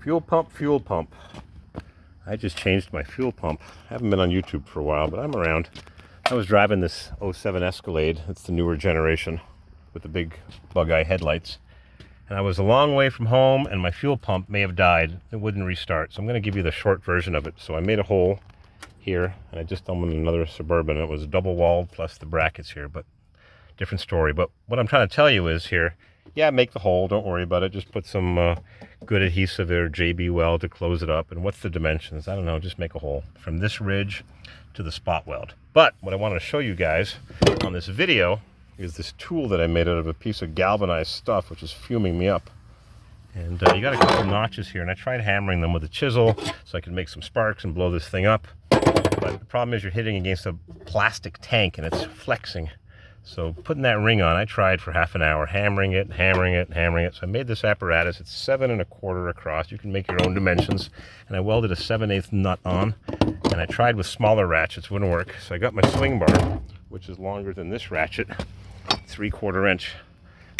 Fuel pump, fuel pump. I just changed my fuel pump. I haven't been on YouTube for a while, but I'm around. I was driving this '07 Escalade. It's the newer generation with the big bug-eye headlights. And I was a long way from home, and my fuel pump may have died. It wouldn't restart. So I'm going to give you the short version of it. So I made a hole here, and I just dumped in another Suburban. It was double-walled plus the brackets here, but different story. But what I'm trying to tell you is here, yeah, make the hole. Don't worry about it. Just put some good adhesive or JB weld to close it up. And what's the dimensions? I don't know. Just make a hole from this ridge to the spot weld. But what I want to show you guys on this video is this tool that I made out of a piece of galvanized stuff, which is fuming me up. And you got a couple notches here, and I tried hammering them with a chisel so I could make some sparks and blow this thing up. But the problem is you're hitting against a plastic tank and it's flexing. So putting that ring on, I tried for half an hour, hammering it. So I made this apparatus. It's 7 1/4 across. You can make your own dimensions. And I welded a 7/8 nut on. And I tried with smaller ratchets, wouldn't work. So I got my swing bar, which is longer than this ratchet, 3/4 inch.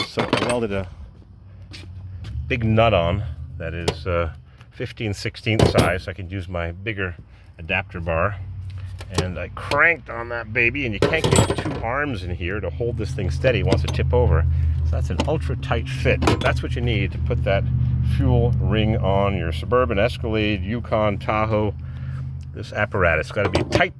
So I welded a big nut on that is 15/16 size. So I can use my bigger adapter bar. And I cranked on that baby, and you can't get 2 arms in here to hold this thing steady. It wants to tip over. So that's an ultra tight fit. That's what you need to put that fuel ring on your Suburban, Escalade, Yukon, Tahoe. This apparatus got to be tight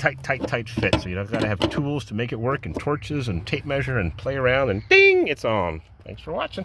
fit. So you've got to have tools to make it work, and torches and tape measure and play around, and ding, it's on. Thanks for watching.